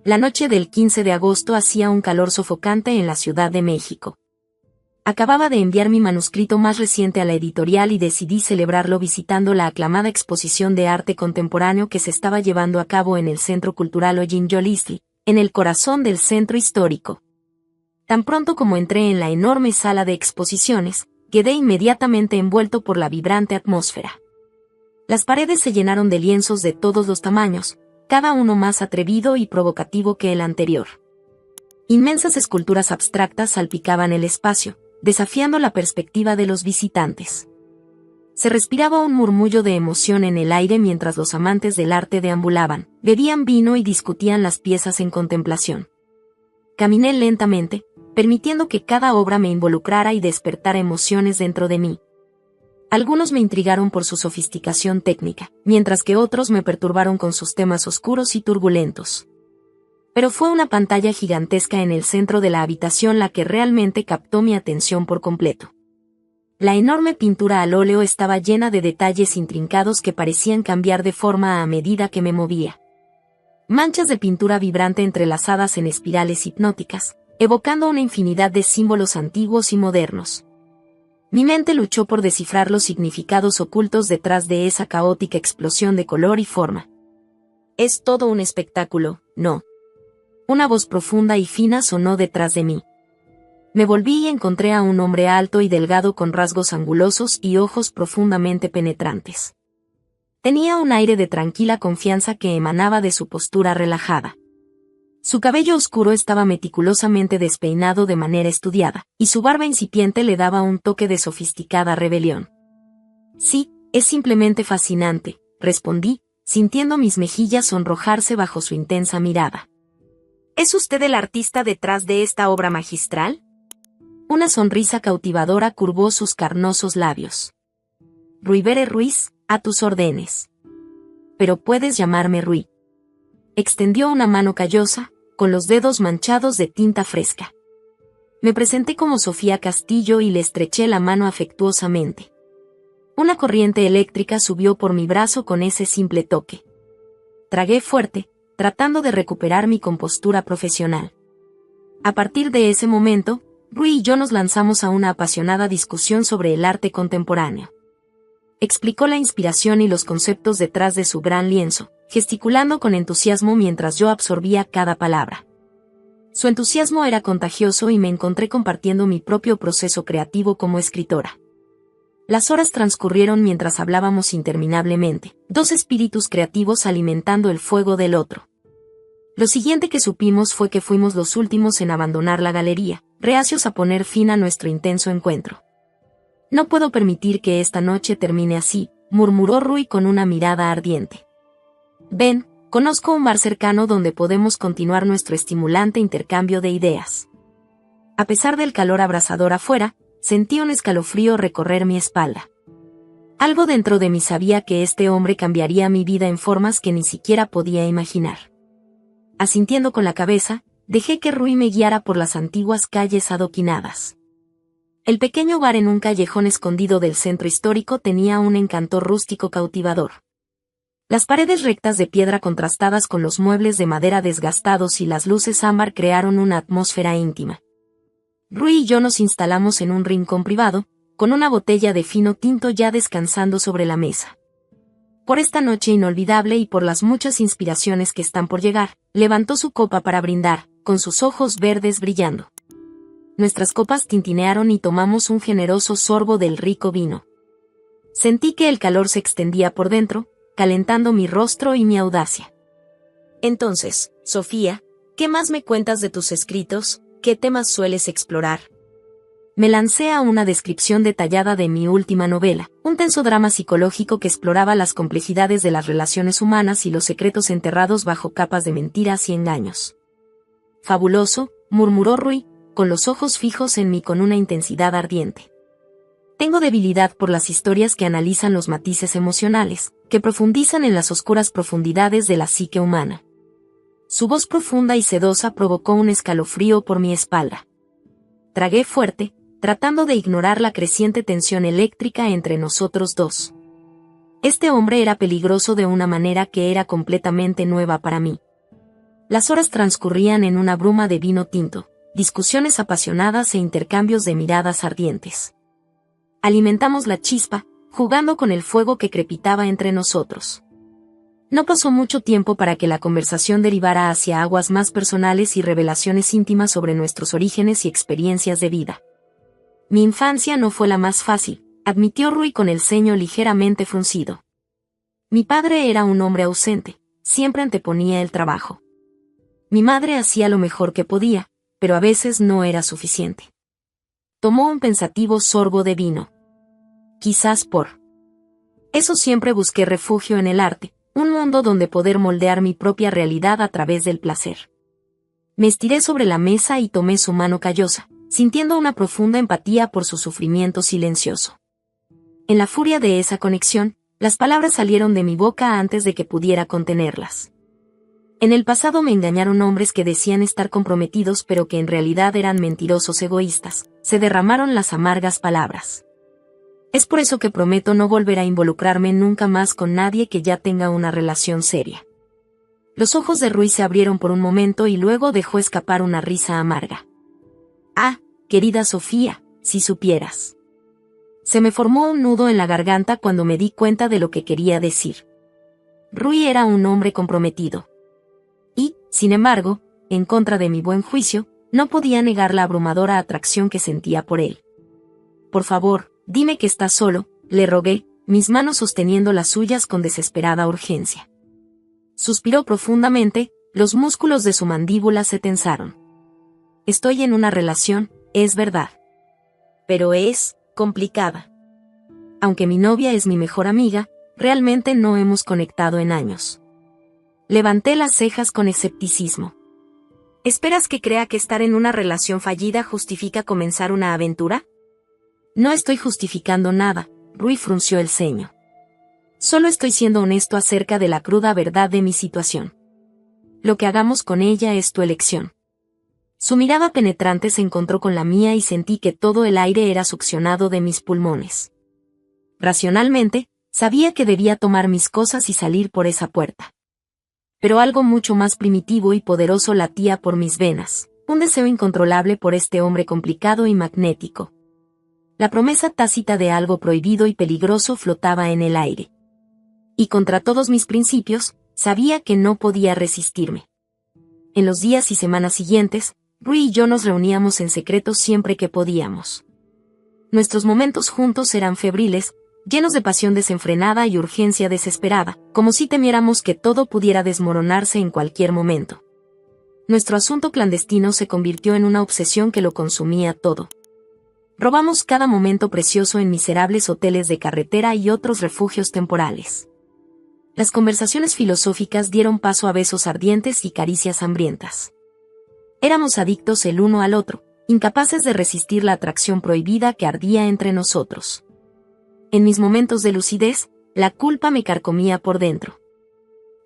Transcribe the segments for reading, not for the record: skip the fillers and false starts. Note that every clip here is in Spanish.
La noche del 15 de agosto hacía un calor sofocante en la Ciudad de México. Acababa de enviar mi manuscrito más reciente a la editorial y decidí celebrarlo visitando la aclamada exposición de arte contemporáneo que se estaba llevando a cabo en el Centro Cultural Ollin-Yolisli, en el corazón del centro histórico. Tan pronto como entré en la enorme sala de exposiciones, quedé inmediatamente envuelto por la vibrante atmósfera. Las paredes se llenaron de lienzos de todos los tamaños, cada uno más atrevido y provocativo que el anterior. Inmensas esculturas abstractas salpicaban el espacio, desafiando la perspectiva de los visitantes. Se respiraba un murmullo de emoción en el aire mientras los amantes del arte deambulaban, bebían vino y discutían las piezas en contemplación. Caminé lentamente, permitiendo que cada obra me involucrara y despertara emociones dentro de mí. Algunos me intrigaron por su sofisticación técnica, mientras que otros me perturbaron con sus temas oscuros y turbulentos. Pero fue una pantalla gigantesca en el centro de la habitación la que realmente captó mi atención por completo. La enorme pintura al óleo estaba llena de detalles intrincados que parecían cambiar de forma a medida que me movía. Manchas de pintura vibrante entrelazadas en espirales hipnóticas, evocando una infinidad de símbolos antiguos y modernos. Mi mente luchó por descifrar los significados ocultos detrás de esa caótica explosión de color y forma. Es todo un espectáculo, ¿no? Una voz profunda y fina sonó detrás de mí. Me volví y encontré a un hombre alto y delgado con rasgos angulosos y ojos profundamente penetrantes. Tenía un aire de tranquila confianza que emanaba de su postura relajada. Su cabello oscuro estaba meticulosamente despeinado de manera estudiada, y su barba incipiente le daba un toque de sofisticada rebelión. Sí, es simplemente fascinante, respondí, sintiendo mis mejillas sonrojarse bajo su intensa mirada. ¿Es usted el artista detrás de esta obra magistral? Una sonrisa cautivadora curvó sus carnosos labios. Ruibere Ruiz, a tus órdenes. Pero puedes llamarme Rui. Extendió una mano callosa, con los dedos manchados de tinta fresca. Me presenté como Sofía Castillo y le estreché la mano afectuosamente. Una corriente eléctrica subió por mi brazo con ese simple toque. Tragué fuerte, tratando de recuperar mi compostura profesional. A partir de ese momento, Rui y yo nos lanzamos a una apasionada discusión sobre el arte contemporáneo. Explicó la inspiración y los conceptos detrás de su gran lienzo, gesticulando con entusiasmo mientras yo absorbía cada palabra. Su entusiasmo era contagioso y me encontré compartiendo mi propio proceso creativo como escritora. Las horas transcurrieron mientras hablábamos interminablemente, dos espíritus creativos alimentando el fuego del otro. Lo siguiente que supimos fue que fuimos los últimos en abandonar la galería, reacios a poner fin a nuestro intenso encuentro. No puedo permitir que esta noche termine así, murmuró Rui con una mirada ardiente. Ven, conozco un bar cercano donde podemos continuar nuestro estimulante intercambio de ideas. A pesar del calor abrasador afuera, sentí un escalofrío recorrer mi espalda. Algo dentro de mí sabía que este hombre cambiaría mi vida en formas que ni siquiera podía imaginar. Asintiendo con la cabeza, dejé que Rui me guiara por las antiguas calles adoquinadas. El pequeño bar en un callejón escondido del centro histórico tenía un encanto rústico cautivador. Las paredes rectas de piedra contrastadas con los muebles de madera desgastados y las luces ámbar crearon una atmósfera íntima. Rui y yo nos instalamos en un rincón privado, con una botella de fino tinto ya descansando sobre la mesa. Por esta noche inolvidable y por las muchas inspiraciones que están por llegar, levantó su copa para brindar, con sus ojos verdes brillando. Nuestras copas tintinearon y tomamos un generoso sorbo del rico vino. Sentí que el calor se extendía por dentro, calentando mi rostro y mi audacia. Entonces, Sofía, ¿qué más me cuentas de tus escritos? ¿Qué temas sueles explorar? Me lancé a una descripción detallada de mi última novela, un tenso drama psicológico que exploraba las complejidades de las relaciones humanas y los secretos enterrados bajo capas de mentiras y engaños. Fabuloso, murmuró Rui, con los ojos fijos en mí con una intensidad ardiente. Tengo debilidad por las historias que analizan los matices emocionales, que profundizan en las oscuras profundidades de la psique humana. Su voz profunda y sedosa provocó un escalofrío por mi espalda. Tragué fuerte, tratando de ignorar la creciente tensión eléctrica entre nosotros dos. Este hombre era peligroso de una manera que era completamente nueva para mí. Las horas transcurrían en una bruma de vino tinto, discusiones apasionadas e intercambios de miradas ardientes. Alimentamos la chispa, jugando con el fuego que crepitaba entre nosotros. No pasó mucho tiempo para que la conversación derivara hacia aguas más personales y revelaciones íntimas sobre nuestros orígenes y experiencias de vida. Mi infancia no fue la más fácil, admitió Rui con el ceño ligeramente fruncido. Mi padre era un hombre ausente, siempre anteponía el trabajo. Mi madre hacía lo mejor que podía, pero a veces no era suficiente. Tomó un pensativo sorbo de vino. Quizás por eso siempre busqué refugio en el arte, un mundo donde poder moldear mi propia realidad a través del placer. Me estiré sobre la mesa y tomé su mano callosa, sintiendo una profunda empatía por su sufrimiento silencioso. En la furia de esa conexión, las palabras salieron de mi boca antes de que pudiera contenerlas. En el pasado me engañaron hombres que decían estar comprometidos pero que en realidad eran mentirosos egoístas. Se derramaron las amargas palabras. Es por eso que prometo no volver a involucrarme nunca más con nadie que ya tenga una relación seria. Los ojos de Rui se abrieron por un momento y luego dejó escapar una risa amarga. Ah, querida Sofía, si supieras. Se me formó un nudo en la garganta cuando me di cuenta de lo que quería decir. Rui era un hombre comprometido. Y, sin embargo, en contra de mi buen juicio, no podía negar la abrumadora atracción que sentía por él. Por favor, dime que estás solo, le rogué, mis manos sosteniendo las suyas con desesperada urgencia. Suspiró profundamente, los músculos de su mandíbula se tensaron. Estoy en una relación, es verdad. Pero es complicada. Aunque mi novia es mi mejor amiga, realmente no hemos conectado en años. Levanté las cejas con escepticismo. ¿Esperas que crea que estar en una relación fallida justifica comenzar una aventura? No estoy justificando nada, Rui frunció el ceño. Solo estoy siendo honesto acerca de la cruda verdad de mi situación. Lo que hagamos con ella es tu elección. Su mirada penetrante se encontró con la mía y sentí que todo el aire era succionado de mis pulmones. Racionalmente, sabía que debía tomar mis cosas y salir por esa puerta. Pero algo mucho más primitivo y poderoso latía por mis venas, un deseo incontrolable por este hombre complicado y magnético. La promesa tácita de algo prohibido y peligroso flotaba en el aire. Y contra todos mis principios, sabía que no podía resistirme. En los días y semanas siguientes, Rui y yo nos reuníamos en secreto siempre que podíamos. Nuestros momentos juntos eran febriles, llenos de pasión desenfrenada y urgencia desesperada, como si temiéramos que todo pudiera desmoronarse en cualquier momento. Nuestro asunto clandestino se convirtió en una obsesión que lo consumía todo. Robamos cada momento precioso en miserables hoteles de carretera y otros refugios temporales. Las conversaciones filosóficas dieron paso a besos ardientes y caricias hambrientas. Éramos adictos el uno al otro, incapaces de resistir la atracción prohibida que ardía entre nosotros. En mis momentos de lucidez, la culpa me carcomía por dentro.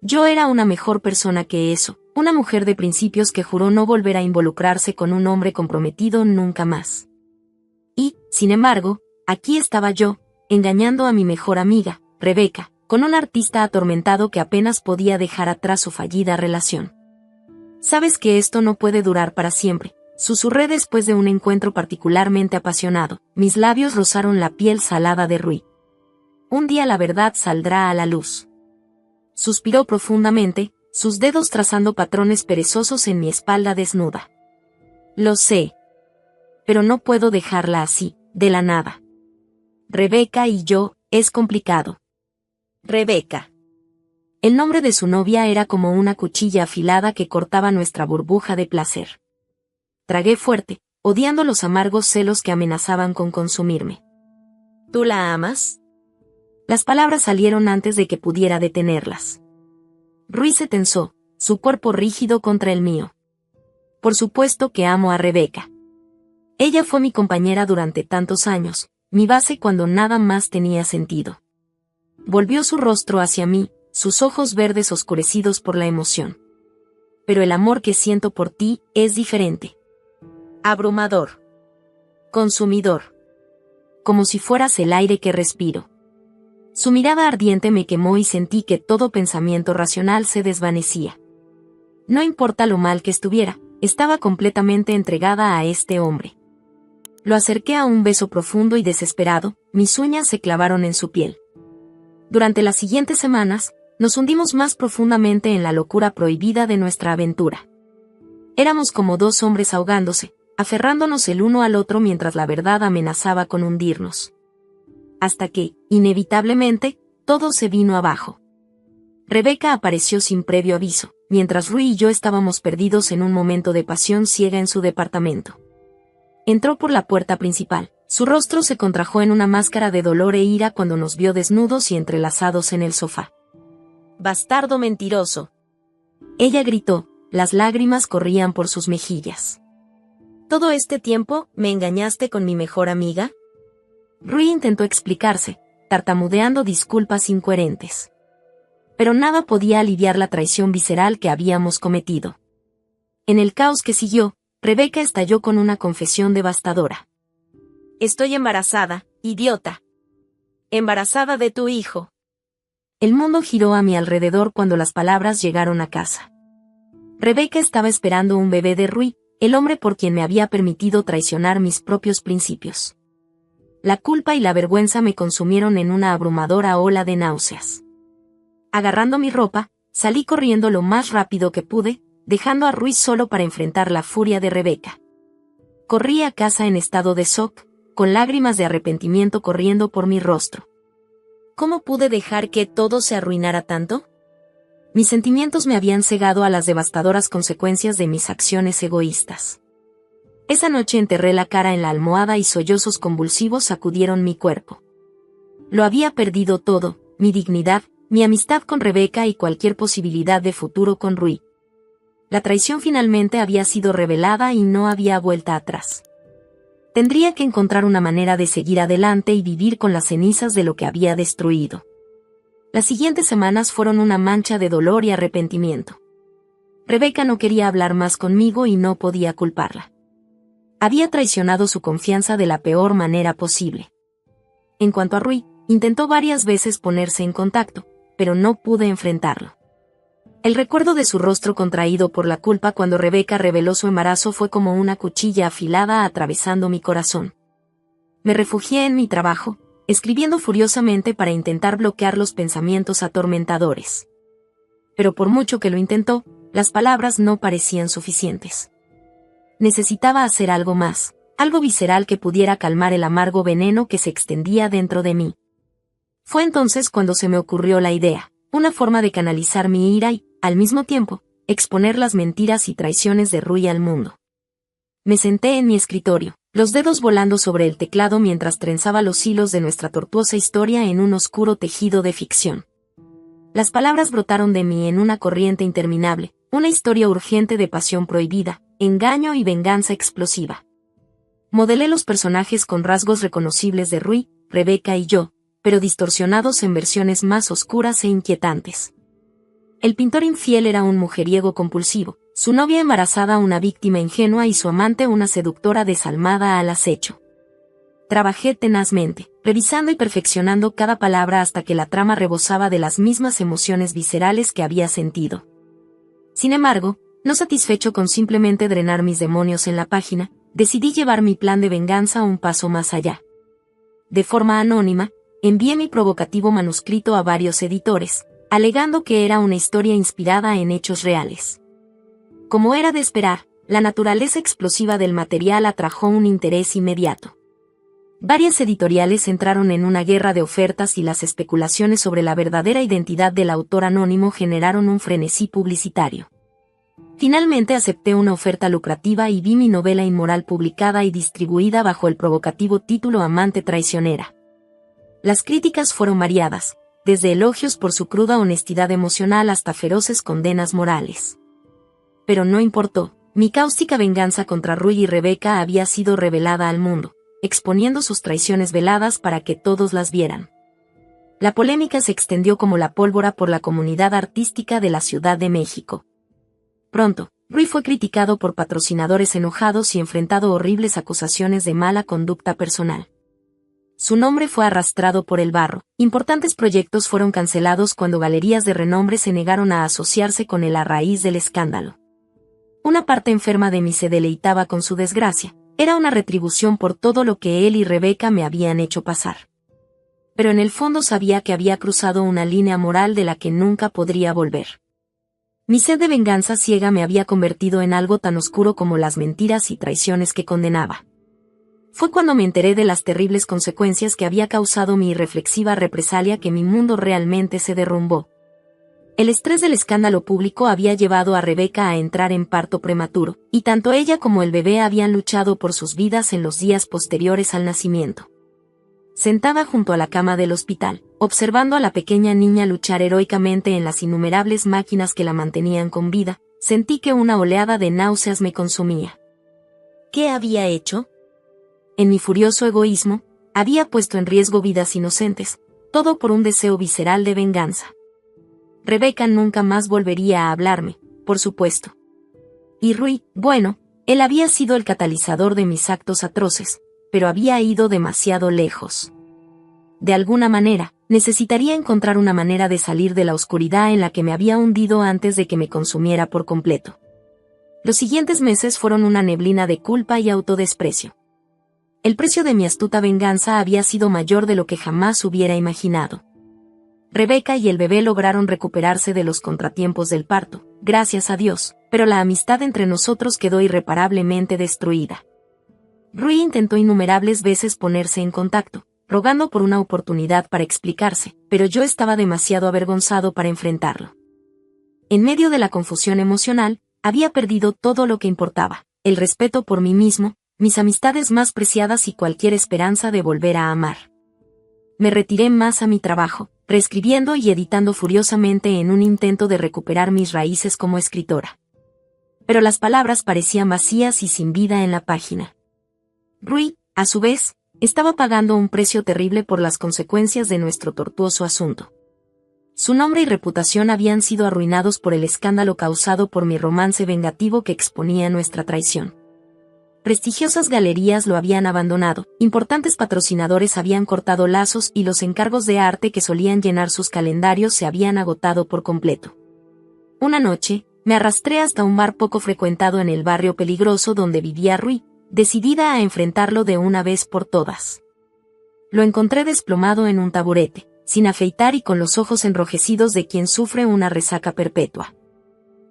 Yo era una mejor persona que eso, una mujer de principios que juró no volver a involucrarse con un hombre comprometido nunca más. Y, sin embargo, aquí estaba yo, engañando a mi mejor amiga, Rebeca, con un artista atormentado que apenas podía dejar atrás su fallida relación. Sabes que esto no puede durar para siempre, susurré después de un encuentro particularmente apasionado. Mis labios rozaron la piel salada de Rui. Un día la verdad saldrá a la luz. Suspiró profundamente, sus dedos trazando patrones perezosos en mi espalda desnuda. Lo sé. Pero no puedo dejarla así, de la nada. Rebeca y yo, es complicado. Rebeca. El nombre de su novia era como una cuchilla afilada que cortaba nuestra burbuja de placer. Tragué fuerte, odiando los amargos celos que amenazaban con consumirme. ¿Tú la amas? Las palabras salieron antes de que pudiera detenerlas. Rui se tensó, su cuerpo rígido contra el mío. Por supuesto que amo a Rebeca. Ella fue mi compañera durante tantos años, mi base cuando nada más tenía sentido. Volvió su rostro hacia mí, sus ojos verdes oscurecidos por la emoción. Pero el amor que siento por ti es diferente. Abrumador. Consumidor. Como si fueras el aire que respiro. Su mirada ardiente me quemó y sentí que todo pensamiento racional se desvanecía. No importa lo mal que estuviera, estaba completamente entregada a este hombre. Lo acerqué a un beso profundo y desesperado, mis uñas se clavaron en su piel. Durante las siguientes semanas, nos hundimos más profundamente en la locura prohibida de nuestra aventura. Éramos como dos hombres ahogándose, aferrándonos el uno al otro mientras la verdad amenazaba con hundirnos. Hasta que, inevitablemente, todo se vino abajo. Rebeca apareció sin previo aviso, mientras Rui y yo estábamos perdidos en un momento de pasión ciega en su departamento. Entró por la puerta principal. Su rostro se contrajo en una máscara de dolor e ira cuando nos vio desnudos y entrelazados en el sofá. «Bastardo mentiroso», ella gritó, las lágrimas corrían por sus mejillas. «¿Todo este tiempo me engañaste con mi mejor amiga?» Rui intentó explicarse, tartamudeando disculpas incoherentes. Pero nada podía aliviar la traición visceral que habíamos cometido. En el caos que siguió, Rebeca estalló con una confesión devastadora. «Estoy embarazada, idiota. Embarazada de tu hijo». El mundo giró a mi alrededor cuando las palabras llegaron a casa. Rebeca estaba esperando un bebé de Rui, el hombre por quien me había permitido traicionar mis propios principios. La culpa y la vergüenza me consumieron en una abrumadora ola de náuseas. Agarrando mi ropa, salí corriendo lo más rápido que pude, dejando a Rui solo para enfrentar la furia de Rebeca. Corrí a casa en estado de shock, con lágrimas de arrepentimiento corriendo por mi rostro. ¿Cómo pude dejar que todo se arruinara tanto? Mis sentimientos me habían cegado a las devastadoras consecuencias de mis acciones egoístas. Esa noche enterré la cara en la almohada y sollozos convulsivos sacudieron mi cuerpo. Lo había perdido todo, mi dignidad, mi amistad con Rebeca y cualquier posibilidad de futuro con Rui. La traición finalmente había sido revelada y no había vuelta atrás. Tendría que encontrar una manera de seguir adelante y vivir con las cenizas de lo que había destruido. Las siguientes semanas fueron una mancha de dolor y arrepentimiento. Rebeca no quería hablar más conmigo y no podía culparla. Había traicionado su confianza de la peor manera posible. En cuanto a Rui, intentó varias veces ponerse en contacto, pero no pude enfrentarlo. El recuerdo de su rostro contraído por la culpa cuando Rebeca reveló su embarazo fue como una cuchilla afilada atravesando mi corazón. Me refugié en mi trabajo, escribiendo furiosamente para intentar bloquear los pensamientos atormentadores. Pero por mucho que lo intentó, las palabras no parecían suficientes. Necesitaba hacer algo más, algo visceral que pudiera calmar el amargo veneno que se extendía dentro de mí. Fue entonces cuando se me ocurrió la idea, una forma de canalizar mi ira y, al mismo tiempo, exponer las mentiras y traiciones de Rui al mundo. Me senté en mi escritorio, los dedos volando sobre el teclado mientras trenzaba los hilos de nuestra tortuosa historia en un oscuro tejido de ficción. Las palabras brotaron de mí en una corriente interminable, una historia urgente de pasión prohibida, engaño y venganza explosiva. Modelé los personajes con rasgos reconocibles de Rui, Rebeca y yo, pero distorsionados en versiones más oscuras e inquietantes. El pintor infiel era un mujeriego compulsivo, su novia embarazada una víctima ingenua y su amante una seductora desalmada al acecho. Trabajé tenazmente, revisando y perfeccionando cada palabra hasta que la trama rebosaba de las mismas emociones viscerales que había sentido. Sin embargo, no satisfecho con simplemente drenar mis demonios en la página, decidí llevar mi plan de venganza un paso más allá. De forma anónima, envié mi provocativo manuscrito a varios editores, alegando que era una historia inspirada en hechos reales. Como era de esperar, la naturaleza explosiva del material atrajo un interés inmediato. Varias editoriales entraron en una guerra de ofertas y las especulaciones sobre la verdadera identidad del autor anónimo generaron un frenesí publicitario. Finalmente acepté una oferta lucrativa y vi mi novela inmoral publicada y distribuida bajo el provocativo título Amante traicionera. Las críticas fueron variadas, desde elogios por su cruda honestidad emocional hasta feroces condenas morales. Pero no importó, mi cáustica venganza contra Rui y Rebeca había sido revelada al mundo, exponiendo sus traiciones veladas para que todos las vieran. La polémica se extendió como la pólvora por la comunidad artística de la Ciudad de México. Pronto, Rui fue criticado por patrocinadores enojados y enfrentado horribles acusaciones de mala conducta personal. Su nombre fue arrastrado por el barro. Importantes proyectos fueron cancelados cuando galerías de renombre se negaron a asociarse con él a raíz del escándalo. Una parte enferma de mí se deleitaba con su desgracia. Era una retribución por todo lo que él y Rebeca me habían hecho pasar. Pero en el fondo sabía que había cruzado una línea moral de la que nunca podría volver. Mi sed de venganza ciega me había convertido en algo tan oscuro como las mentiras y traiciones que condenaba. Fue cuando me enteré de las terribles consecuencias que había causado mi irreflexiva represalia que mi mundo realmente se derrumbó. El estrés del escándalo público había llevado a Rebeca a entrar en parto prematuro, y tanto ella como el bebé habían luchado por sus vidas en los días posteriores al nacimiento. Sentada junto a la cama del hospital, observando a la pequeña niña luchar heroicamente en las innumerables máquinas que la mantenían con vida, sentí que una oleada de náuseas me consumía. ¿Qué había hecho? En mi furioso egoísmo, había puesto en riesgo vidas inocentes, todo por un deseo visceral de venganza. Rebeca nunca más volvería a hablarme, por supuesto. Y Rui, bueno, él había sido el catalizador de mis actos atroces, pero había ido demasiado lejos. De alguna manera, necesitaría encontrar una manera de salir de la oscuridad en la que me había hundido antes de que me consumiera por completo. Los siguientes meses fueron una neblina de culpa y autodesprecio. El precio de mi astuta venganza había sido mayor de lo que jamás hubiera imaginado. Rebeca y el bebé lograron recuperarse de los contratiempos del parto, gracias a Dios, pero la amistad entre nosotros quedó irreparablemente destruida. Rui intentó innumerables veces ponerse en contacto, rogando por una oportunidad para explicarse, pero yo estaba demasiado avergonzado para enfrentarlo. En medio de la confusión emocional, había perdido todo lo que importaba, el respeto por mí mismo, mis amistades más preciadas y cualquier esperanza de volver a amar. Me retiré más a mi trabajo, reescribiendo y editando furiosamente en un intento de recuperar mis raíces como escritora. Pero las palabras parecían vacías y sin vida en la página. Rui, a su vez, estaba pagando un precio terrible por las consecuencias de nuestro tortuoso asunto. Su nombre y reputación habían sido arruinados por el escándalo causado por mi romance vengativo que exponía nuestra traición. Prestigiosas galerías lo habían abandonado, importantes patrocinadores habían cortado lazos y los encargos de arte que solían llenar sus calendarios se habían agotado por completo. Una noche, me arrastré hasta un bar poco frecuentado en el barrio peligroso donde vivía Rui, decidida a enfrentarlo de una vez por todas. Lo encontré desplomado en un taburete, sin afeitar y con los ojos enrojecidos de quien sufre una resaca perpetua.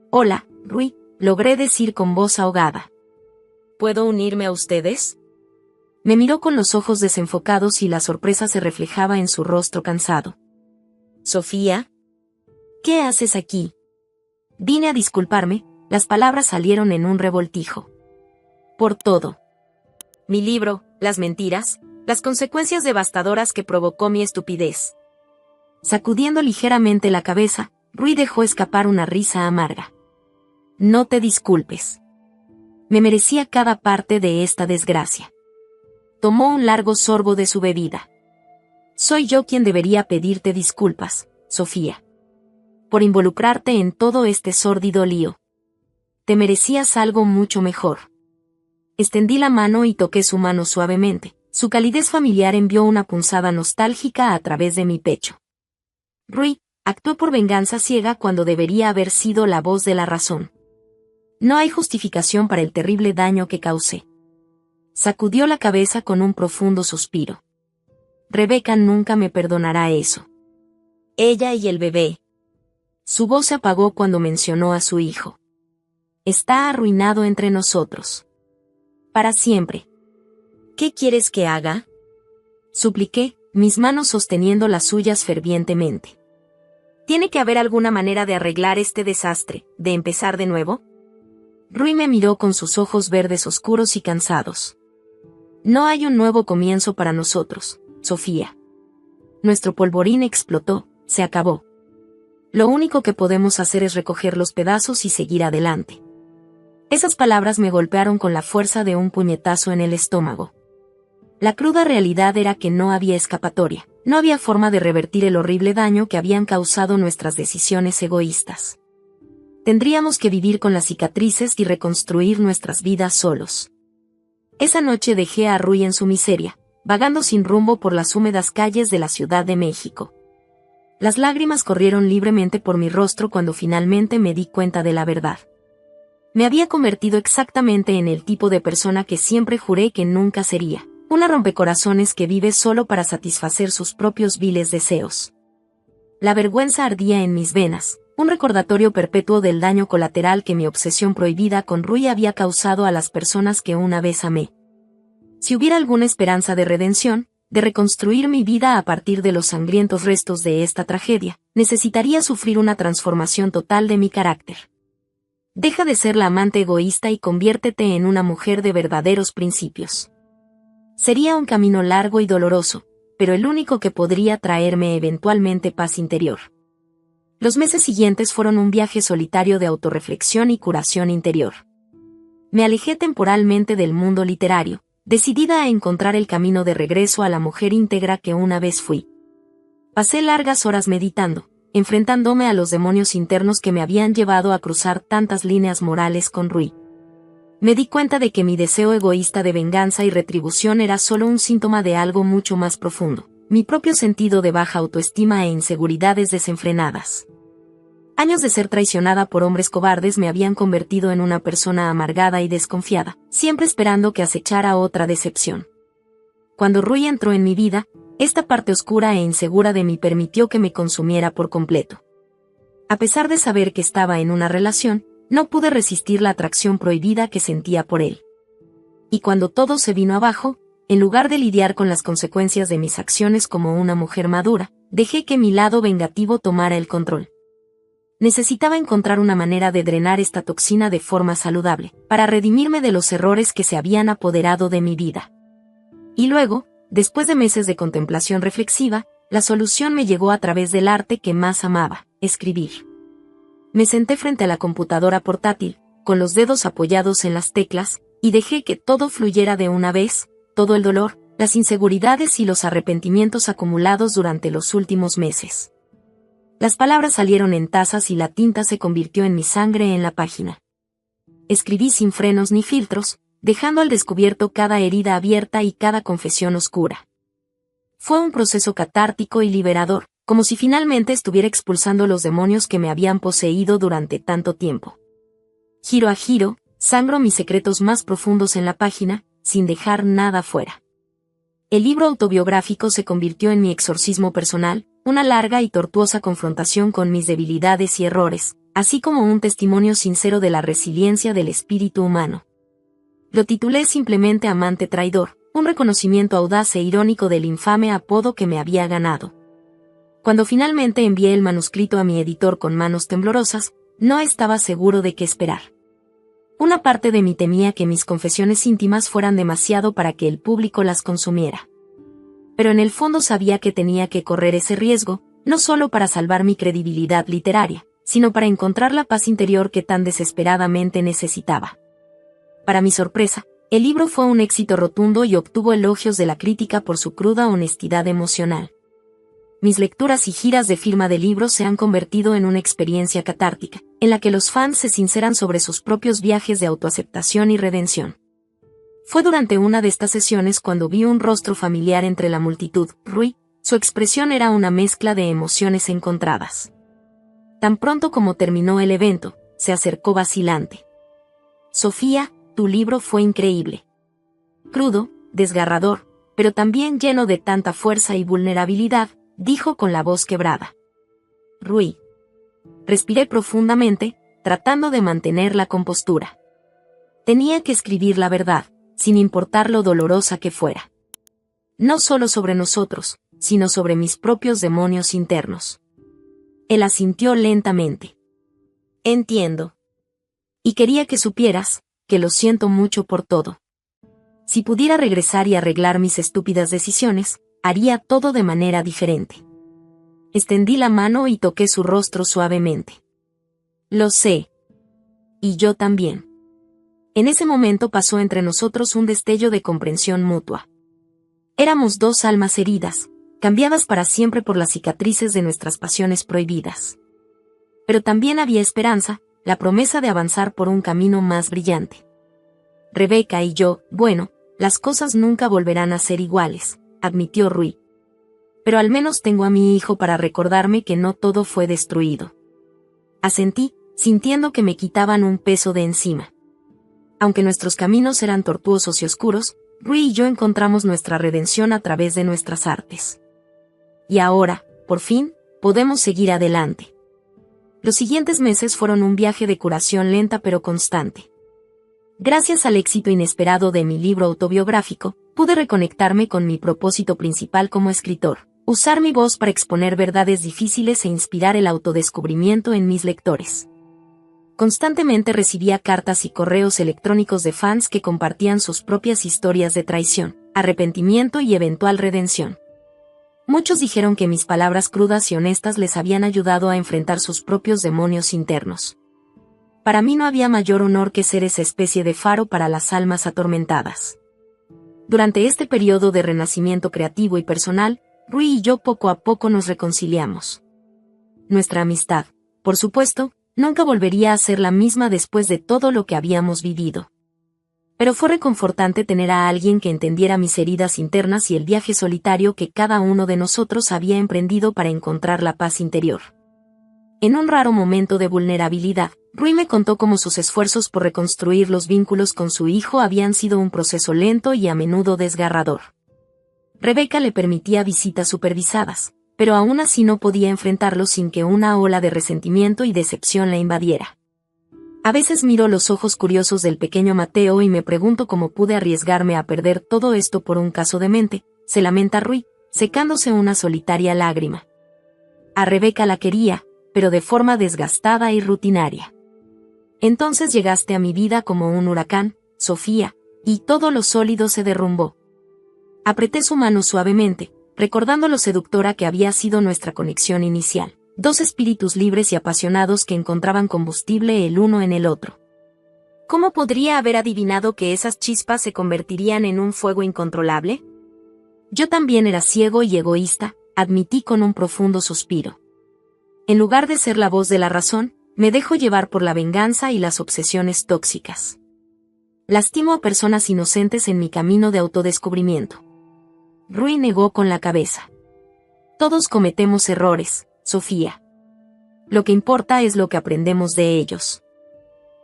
«Hola, Rui», logré decir con voz ahogada. «¿Puedo unirme a ustedes?» Me miró con los ojos desenfocados y la sorpresa se reflejaba en su rostro cansado. «Sofía, ¿qué haces aquí?» Vine a disculparme, las palabras salieron en un revoltijo. Por todo. Mi libro, las mentiras, las consecuencias devastadoras que provocó mi estupidez. Sacudiendo ligeramente la cabeza, Rui dejó escapar una risa amarga. «No te disculpes. Me merecía cada parte de esta desgracia». Tomó un largo sorbo de su bebida. «Soy yo quien debería pedirte disculpas, Sofía. Por involucrarte en todo este sórdido lío. Te merecías algo mucho mejor». Extendí la mano y toqué su mano suavemente. Su calidez familiar envió una punzada nostálgica a través de mi pecho. Rui actuó por venganza ciega cuando debería haber sido la voz de la razón. No hay justificación para el terrible daño que causé. Sacudió la cabeza con un profundo suspiro. Rebeca nunca me perdonará eso. Ella y el bebé. Su voz se apagó cuando mencionó a su hijo. Está arruinado entre nosotros. Para siempre. ¿Qué quieres que haga?, supliqué, mis manos sosteniendo las suyas fervientemente. ¿Tiene que haber alguna manera de arreglar este desastre, de empezar de nuevo? Rui me miró con sus ojos verdes oscuros y cansados. No hay un nuevo comienzo para nosotros, Sofía. Nuestro polvorín explotó, se acabó. Lo único que podemos hacer es recoger los pedazos y seguir adelante. Esas palabras me golpearon con la fuerza de un puñetazo en el estómago. La cruda realidad era que no había escapatoria, no había forma de revertir el horrible daño que habían causado nuestras decisiones egoístas. Tendríamos que vivir con las cicatrices y reconstruir nuestras vidas solos. Esa noche dejé a Rui en su miseria, vagando sin rumbo por las húmedas calles de la Ciudad de México. Las lágrimas corrieron libremente por mi rostro cuando finalmente me di cuenta de la verdad. Me había convertido exactamente en el tipo de persona que siempre juré que nunca sería, una rompecorazones que vive solo para satisfacer sus propios viles deseos. La vergüenza ardía en mis venas, un recordatorio perpetuo del daño colateral que mi obsesión prohibida con Rui había causado a las personas que una vez amé. Si hubiera alguna esperanza de redención, de reconstruir mi vida a partir de los sangrientos restos de esta tragedia, necesitaría sufrir una transformación total de mi carácter. Deja de ser la amante egoísta y conviértete en una mujer de verdaderos principios. Sería un camino largo y doloroso, pero el único que podría traerme eventualmente paz interior. Los meses siguientes fueron un viaje solitario de autorreflexión y curación interior. Me alejé temporalmente del mundo literario, decidida a encontrar el camino de regreso a la mujer íntegra que una vez fui. Pasé largas horas meditando, enfrentándome a los demonios internos que me habían llevado a cruzar tantas líneas morales con Rui. Me di cuenta de que mi deseo egoísta de venganza y retribución era solo un síntoma de algo mucho más profundo, mi propio sentido de baja autoestima e inseguridades desenfrenadas. Años de ser traicionada por hombres cobardes me habían convertido en una persona amargada y desconfiada, siempre esperando que acechara otra decepción. Cuando Rui entró en mi vida, esta parte oscura e insegura de mí permitió que me consumiera por completo. A pesar de saber que estaba en una relación, no pude resistir la atracción prohibida que sentía por él. Y cuando todo se vino abajo, en lugar de lidiar con las consecuencias de mis acciones como una mujer madura, dejé que mi lado vengativo tomara el control. Necesitaba encontrar una manera de drenar esta toxina de forma saludable, para redimirme de los errores que se habían apoderado de mi vida. Y luego, después de meses de contemplación reflexiva, la solución me llegó a través del arte que más amaba, escribir. Me senté frente a la computadora portátil, con los dedos apoyados en las teclas, y dejé que todo fluyera de una vez, todo el dolor, las inseguridades y los arrepentimientos acumulados durante los últimos meses. Las palabras salieron en tazas y la tinta se convirtió en mi sangre en la página. Escribí sin frenos ni filtros, dejando al descubierto cada herida abierta y cada confesión oscura. Fue un proceso catártico y liberador, como si finalmente estuviera expulsando los demonios que me habían poseído durante tanto tiempo. Giro a giro, sangro mis secretos más profundos en la página, sin dejar nada fuera. El libro autobiográfico se convirtió en mi exorcismo personal, una larga y tortuosa confrontación con mis debilidades y errores, así como un testimonio sincero de la resiliencia del espíritu humano. Lo titulé simplemente Amante Traidor, un reconocimiento audaz e irónico del infame apodo que me había ganado. Cuando finalmente envié el manuscrito a mi editor con manos temblorosas, no estaba seguro de qué esperar. Una parte de mí temía que mis confesiones íntimas fueran demasiado para que el público las consumiera. Pero en el fondo sabía que tenía que correr ese riesgo, no solo para salvar mi credibilidad literaria, sino para encontrar la paz interior que tan desesperadamente necesitaba. Para mi sorpresa, el libro fue un éxito rotundo y obtuvo elogios de la crítica por su cruda honestidad emocional. Mis lecturas y giras de firma de libros se han convertido en una experiencia catártica, en la que los fans se sinceran sobre sus propios viajes de autoaceptación y redención. Fue durante una de estas sesiones cuando vi un rostro familiar entre la multitud. Rui, su expresión era una mezcla de emociones encontradas. Tan pronto como terminó el evento, se acercó vacilante. Sofía, tu libro fue increíble. Crudo, desgarrador, pero también lleno de tanta fuerza y vulnerabilidad, dijo con la voz quebrada. Rui. Respiré profundamente, tratando de mantener la compostura. Tenía que escribir la verdad, sin importar lo dolorosa que fuera. No solo sobre nosotros, sino sobre mis propios demonios internos. Él asintió lentamente. Entiendo. Y quería que supieras, que lo siento mucho por todo. Si pudiera regresar y arreglar mis estúpidas decisiones, haría todo de manera diferente. Extendí la mano y toqué su rostro suavemente. Lo sé. Y yo también. En ese momento pasó entre nosotros un destello de comprensión mutua. Éramos dos almas heridas, cambiadas para siempre por las cicatrices de nuestras pasiones prohibidas. Pero también había esperanza, la promesa de avanzar por un camino más brillante. Rebeca y yo, bueno, las cosas nunca volverán a ser iguales, admitió Rui. Pero al menos tengo a mi hijo para recordarme que no todo fue destruido. Asentí, sintiendo que me quitaban un peso de encima. Aunque nuestros caminos eran tortuosos y oscuros, Rui y yo encontramos nuestra redención a través de nuestras artes. Y ahora, por fin, podemos seguir adelante. Los siguientes meses fueron un viaje de curación lenta pero constante. Gracias al éxito inesperado de mi libro autobiográfico, pude reconectarme con mi propósito principal como escritor, usar mi voz para exponer verdades difíciles e inspirar el autodescubrimiento en mis lectores. Constantemente recibía cartas y correos electrónicos de fans que compartían sus propias historias de traición, arrepentimiento y eventual redención. Muchos dijeron que mis palabras crudas y honestas les habían ayudado a enfrentar sus propios demonios internos. Para mí no había mayor honor que ser esa especie de faro para las almas atormentadas. Durante este periodo de renacimiento creativo y personal, Rui y yo poco a poco nos reconciliamos. Nuestra amistad, por supuesto, nunca volvería a ser la misma después de todo lo que habíamos vivido. Pero fue reconfortante tener a alguien que entendiera mis heridas internas y el viaje solitario que cada uno de nosotros había emprendido para encontrar la paz interior. En un raro momento de vulnerabilidad, Rui me contó cómo sus esfuerzos por reconstruir los vínculos con su hijo habían sido un proceso lento y a menudo desgarrador. Rebeca le permitía visitas supervisadas, pero aún así no podía enfrentarlo sin que una ola de resentimiento y decepción la invadiera. A veces miro los ojos curiosos del pequeño Mateo y me pregunto cómo pude arriesgarme a perder todo esto por un caso demente, se lamenta Rui, secándose una solitaria lágrima. A Rebeca la quería, pero de forma desgastada y rutinaria. Entonces llegaste a mi vida como un huracán, Sofía, y todo lo sólido se derrumbó. Apreté su mano suavemente, recordando lo seductora que había sido nuestra conexión inicial, dos espíritus libres y apasionados que encontraban combustible el uno en el otro. ¿Cómo podría haber adivinado que esas chispas se convertirían en un fuego incontrolable? Yo también era ciego y egoísta, admití con un profundo suspiro. En lugar de ser la voz de la razón, me dejo llevar por la venganza y las obsesiones tóxicas. Lastimo a personas inocentes en mi camino de autodescubrimiento. Rui negó con la cabeza. Todos cometemos errores, Sofía. Lo que importa es lo que aprendemos de ellos.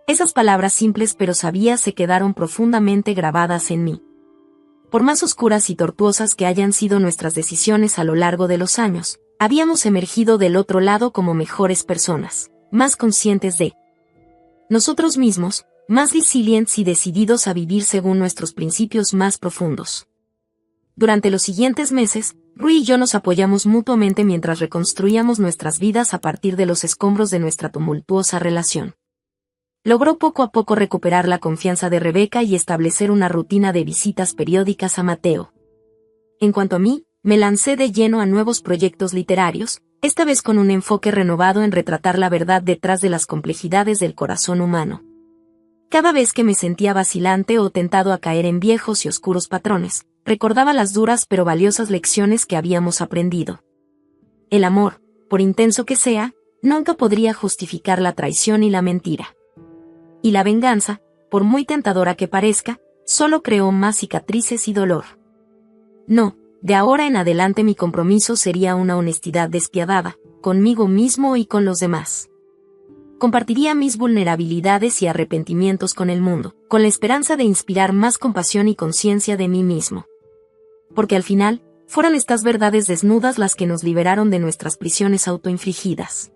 Esas palabras simples pero sabias se quedaron profundamente grabadas en mí. Por más oscuras y tortuosas que hayan sido nuestras decisiones a lo largo de los años, habíamos emergido del otro lado como mejores personas, más conscientes de nosotros mismos, más resilientes y decididos a vivir según nuestros principios más profundos. Durante los siguientes meses, Rui y yo nos apoyamos mutuamente mientras reconstruíamos nuestras vidas a partir de los escombros de nuestra tumultuosa relación. Logró poco a poco recuperar la confianza de Rebeca y establecer una rutina de visitas periódicas a Mateo. En cuanto a mí, me lancé de lleno a nuevos proyectos literarios, esta vez con un enfoque renovado en retratar la verdad detrás de las complejidades del corazón humano. Cada vez que me sentía vacilante o tentado a caer en viejos y oscuros patrones, recordaba las duras pero valiosas lecciones que habíamos aprendido. El amor, por intenso que sea, nunca podría justificar la traición y la mentira. Y la venganza, por muy tentadora que parezca, solo creó más cicatrices y dolor. No, de ahora en adelante mi compromiso sería una honestidad despiadada, conmigo mismo y con los demás. Compartiría mis vulnerabilidades y arrepentimientos con el mundo, con la esperanza de inspirar más compasión y conciencia de mí mismo. Porque al final, fueron estas verdades desnudas las que nos liberaron de nuestras prisiones autoinfligidas.